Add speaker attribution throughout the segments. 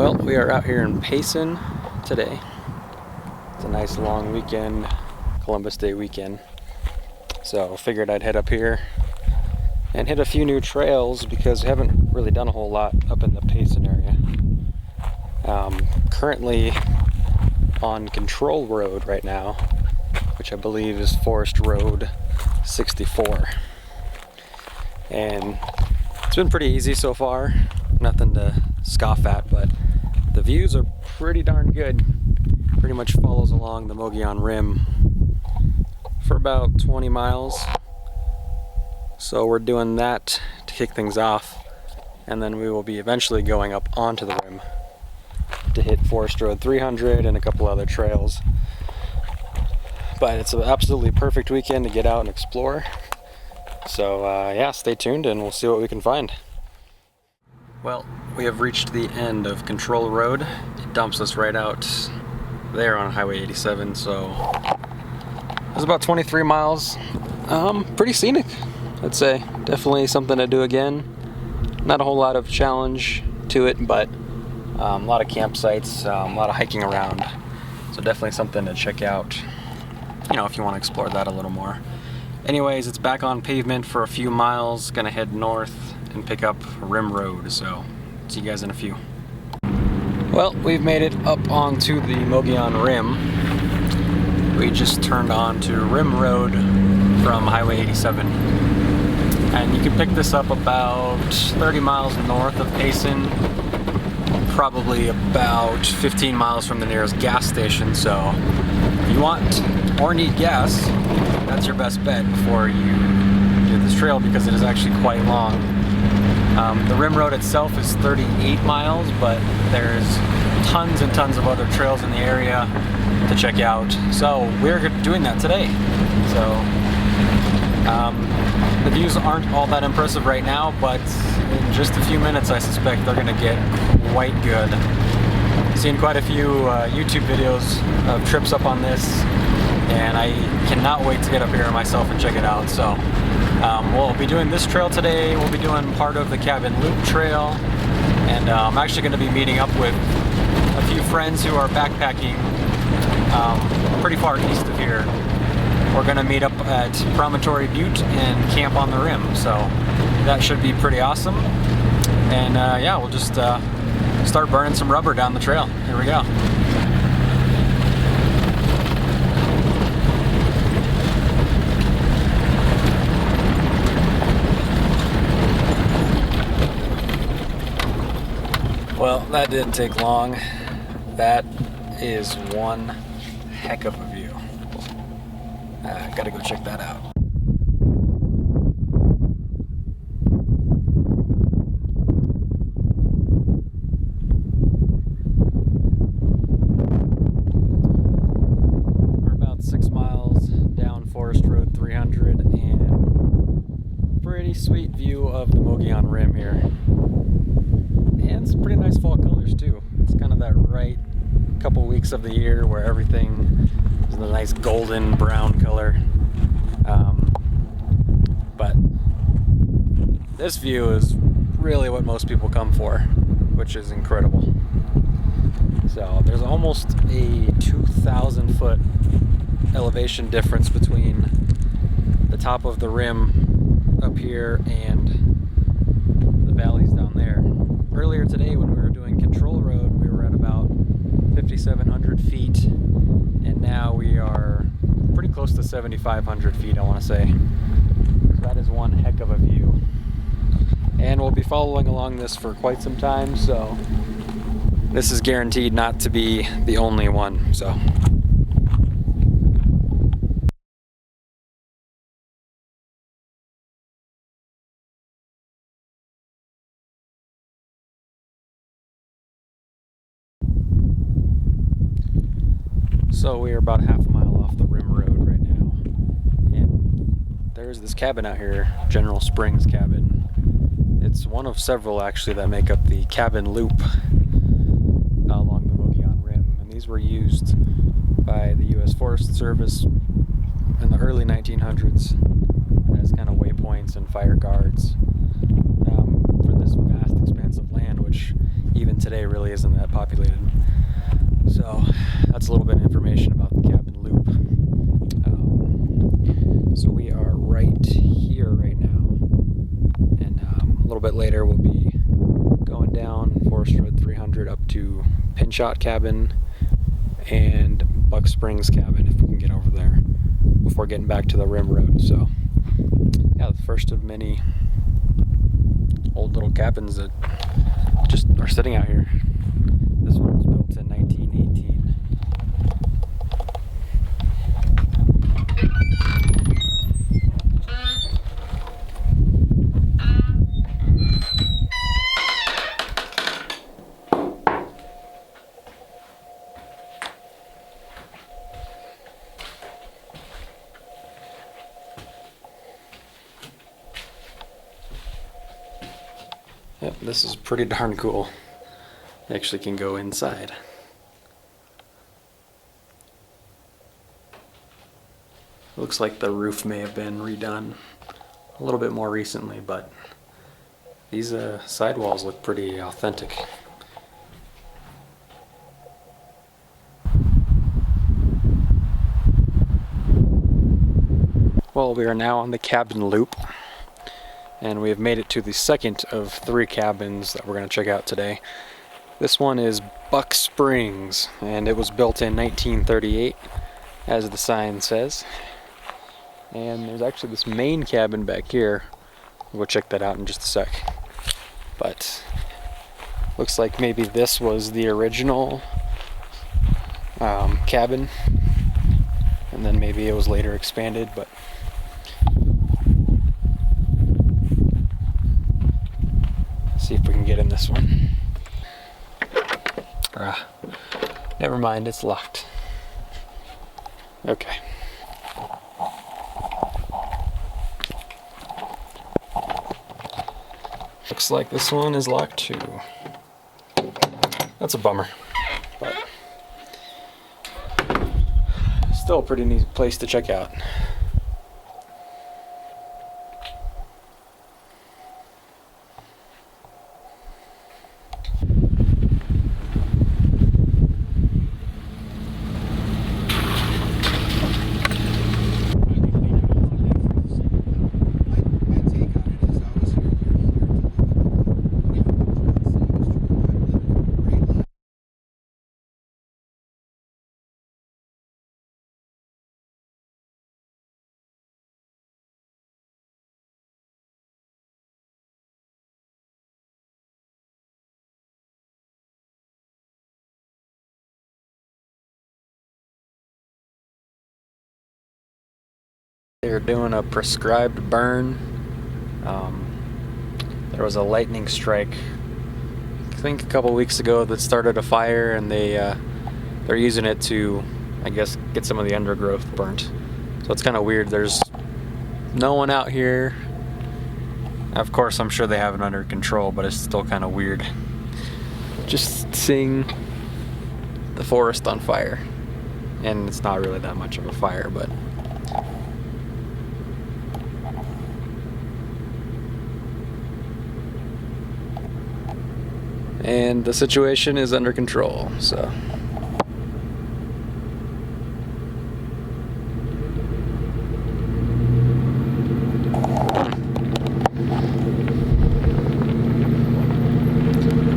Speaker 1: Well, we are out here in Payson today. It's a nice long weekend, Columbus Day weekend. So figured I'd head up here and hit a few new trails because we haven't really done a whole lot up in the Payson area. Currently on Control Road right now, which I believe is Forest Road 64. And it's been pretty easy so far, nothing to scoff at, but the views are pretty darn good. Pretty much follows along the Mogollon Rim for about 20 miles. So we're doing that to kick things off, and then we will be eventually going up onto the rim to hit Forest Road 300 and a couple other trails. But it's an absolutely perfect weekend to get out and explore. So yeah, stay tuned and we'll see what we can find. Well, we have reached the end of Control Road. It dumps us right out there on Highway 87, so it was about 23 miles. Pretty scenic, I'd say. Definitely something to do again. Not a whole lot of challenge to it, but a lot of campsites, a lot of hiking around. So definitely something to check out, you know, if you want to explore that a little more. Anyways, it's back on pavement for a few miles. Gonna head north and pick up Rim Road, so see you guys in a few. Well, we've made it up onto the Mogollon Rim. We just turned on to Rim Road from Highway 87. And you can pick this up about 30 miles north of Payson, probably about 15 miles from the nearest gas station. So if you want or need gas, that's your best bet before you do this trail, because it is actually quite long. The Rim Road itself is 38 miles, but there's tons and tons of other trails in the area to check out. So we're doing that today. So the views aren't all that impressive right now, but in just a few minutes I suspect they're gonna get quite good. Seen quite a few YouTube videos of trips up on this, and I cannot wait to get up here myself and check it out. So we'll be doing this trail today. We'll be doing part of the Cabin Loop Trail, and I'm actually going to be meeting up with a few friends who are backpacking pretty far east of here. We're going to meet up at Promontory Butte and camp on the rim, so that should be pretty awesome. And yeah, we'll just start burning some rubber down the trail. Here we go. Well, that didn't take long. That is one heck of a view. Gotta go check that out. We're about 6 miles down Forest Road 300, and pretty sweet view of the Mogollon Rim here. And it's pretty nice fall colors too. It's kind of that right couple weeks of the year where everything is a nice golden brown color. But this view is really what most people come for, which is incredible. So there's almost a 2,000 foot elevation difference between the top of the rim up here and the valleys down there. Earlier today when we were doing Control Road, we were at about 5,700 feet, and now we are pretty close to 7,500 feet, I want to say. So that is one heck of a view. And we'll be following along this for quite some time, so this is guaranteed not to be the only one. So we are about half a mile off the Rim Road right now, and there's this cabin out here, General Springs Cabin. It's one of several actually that make up the Cabin Loop along the Mogollon Rim, and these were used by the U.S. Forest Service in the early 1900s as kind of waypoints and fire guards for this vast expanse of land, which even today really isn't that populated. So that's a little bit of information about the cabin loop. So we are right here right now, and a little bit later we'll be going down Forest Road 300 up to Payson cabin and Buck Springs cabin if we can get over there before getting back to the Rim Road. So yeah, the first of many old little cabins that just are sitting out here. This one was built in 1918. Yep, this is pretty darn cool. You actually can go inside. Looks like the roof may have been redone a little bit more recently, but these sidewalls look pretty authentic. Well, we are now on the cabin loop, and we have made it to the second of 3 cabins that we're going to check out today. This one is Buck Springs, and it was built in 1938, as the sign says. And there's actually this main cabin back here. We'll check that out in just a sec. But looks like maybe this was the original cabin, and then maybe it was later expanded, but see if we can get in this one. Never mind, it's locked. Okay. Looks like this one is locked too. That's a bummer, but still a pretty neat place to check out. They're doing a prescribed burn. There was a lightning strike, I think a couple weeks ago, that started a fire, and they're using it to, I guess, get some of the undergrowth burnt. So it's kind of weird. There's no one out here. Of course, I'm sure they have it under control, but it's still kind of weird just seeing the forest on fire. And it's not really that much of a fire, but and the situation is under control, so.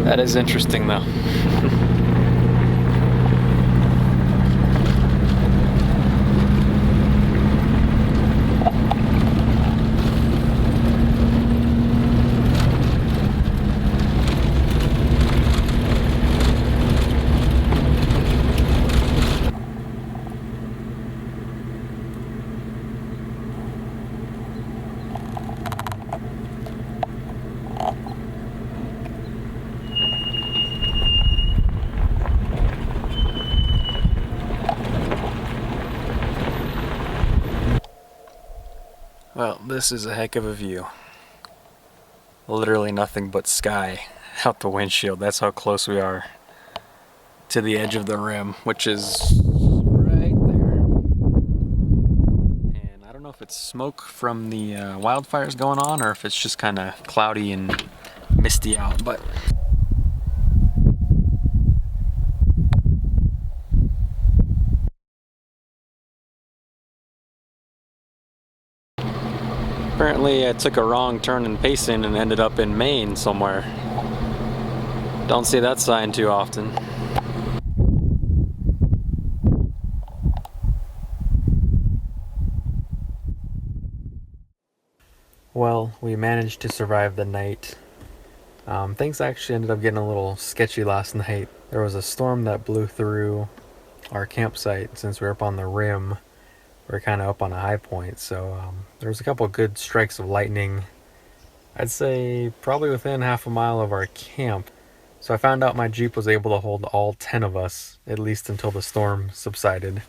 Speaker 1: That is interesting though. Well, this is a heck of a view. Literally nothing but sky out the windshield. That's how close we are to the edge of the rim, which is right there. And I don't know if it's smoke from the wildfires going on, or if it's just kind of cloudy and misty out, but Apparently I took a wrong turn in Payson and ended up in Maine somewhere. Don't see that sign too often. Well, we managed to survive the night. Things actually ended up getting a little sketchy last night. There was a storm that blew through our campsite. Since we were up on the rim, we're kind of up on a high point, so there was a couple good strikes of lightning. I'd say probably within half a mile of our camp. So I found out my Jeep was able to hold all 10 of us, at least until the storm subsided.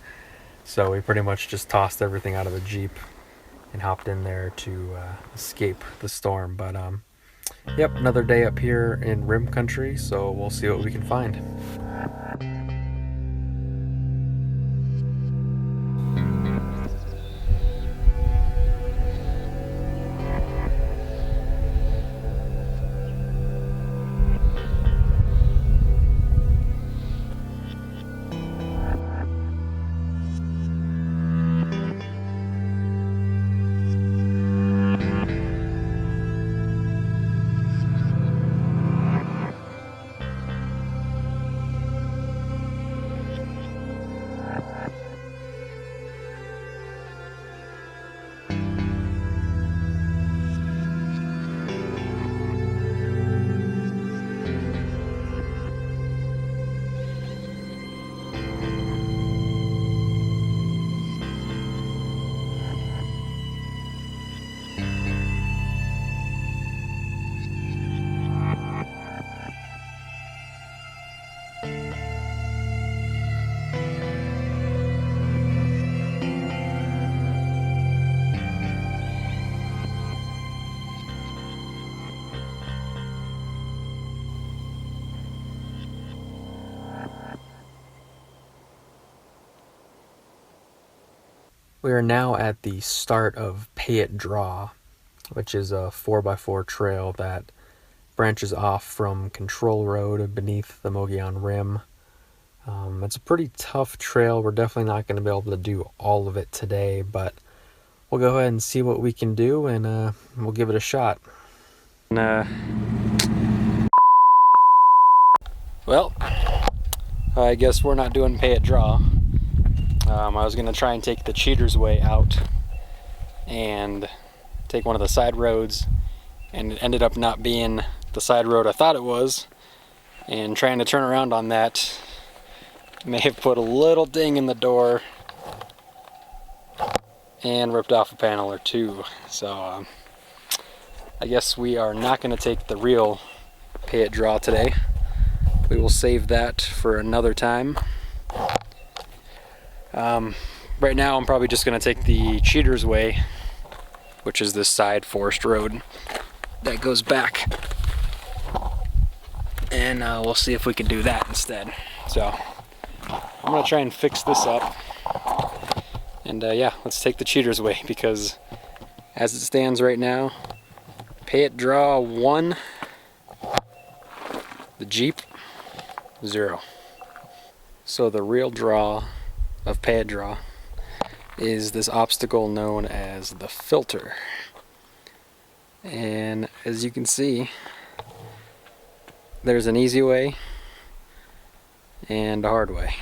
Speaker 1: So we pretty much just tossed everything out of the Jeep and hopped in there to escape the storm. But yep, another day up here in Rim Country, so we'll see what we can find. We are now at the start of Payatt Draw, which is a 4x4 trail that branches off from Control Road beneath the Mogollon Rim. It's a pretty tough trail. We're definitely not going to be able to do all of it today, but we'll go ahead and see what we can do, and we'll give it a shot. Well, I guess we're not doing Payatt Draw. I was going to try and take the Cheater's Way out and take one of the side roads, and it ended up not being the side road I thought it was, and trying to turn around on that may have put a little ding in the door and ripped off a panel or two. So I guess we are not going to take the real Payatt Draw today. We will save that for another time. Right now I'm probably just going to take the Cheater's Way, which is this side forest road that goes back, and we'll see if we can do that instead. So I'm going to try and fix this up, and yeah, let's take the Cheater's Way, because as it stands right now, Payatt Draw 1, the Jeep 0. So the real draw of Payatt Draw is this obstacle known as the filter, and as you can see, there's an easy way and a hard way,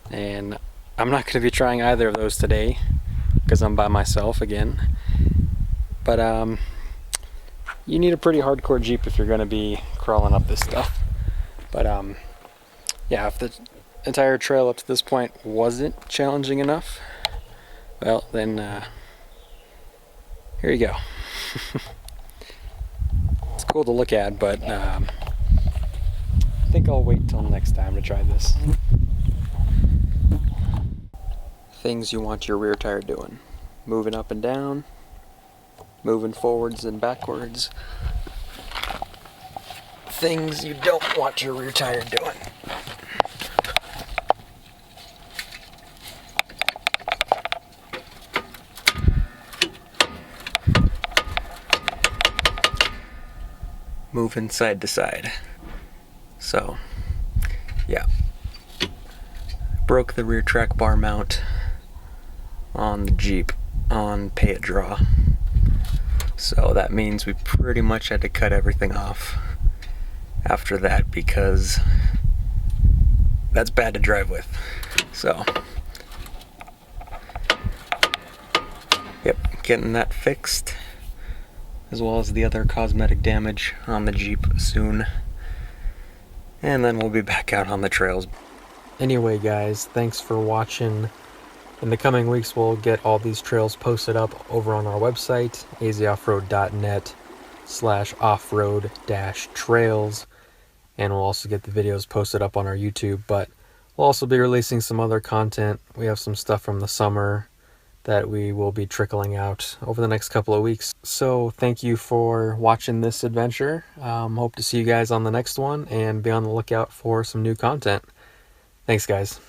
Speaker 1: and I'm not going to be trying either of those today because I'm by myself again. But you need a pretty hardcore Jeep if you're going to be crawling up this stuff. But yeah, if the entire trail up to this point wasn't challenging enough, well then here you go. It's cool to look at, but I think I'll wait till next time to try this. Things you want your rear tire doing: moving up and down, moving forwards and backwards. Things you don't want your rear tire doing: moving side to side. So yeah, broke the rear track bar mount on the Jeep on Payatt Draw. So that means we pretty much had to cut everything off after that because that's bad to drive with. So, yep, getting that fixed, as well as the other cosmetic damage on the Jeep soon. And then we'll be back out on the trails. Anyway, guys, thanks for watching. In the coming weeks, we'll get all these trails posted up over on our website, azoffroad.net/offroad-trails. And we'll also get the videos posted up on our YouTube, but we'll also be releasing some other content. We have some stuff from the summer that we will be trickling out over the next couple of weeks. So thank you for watching this adventure. Hope to see you guys on the next one, and be on the lookout for some new content. Thanks, guys.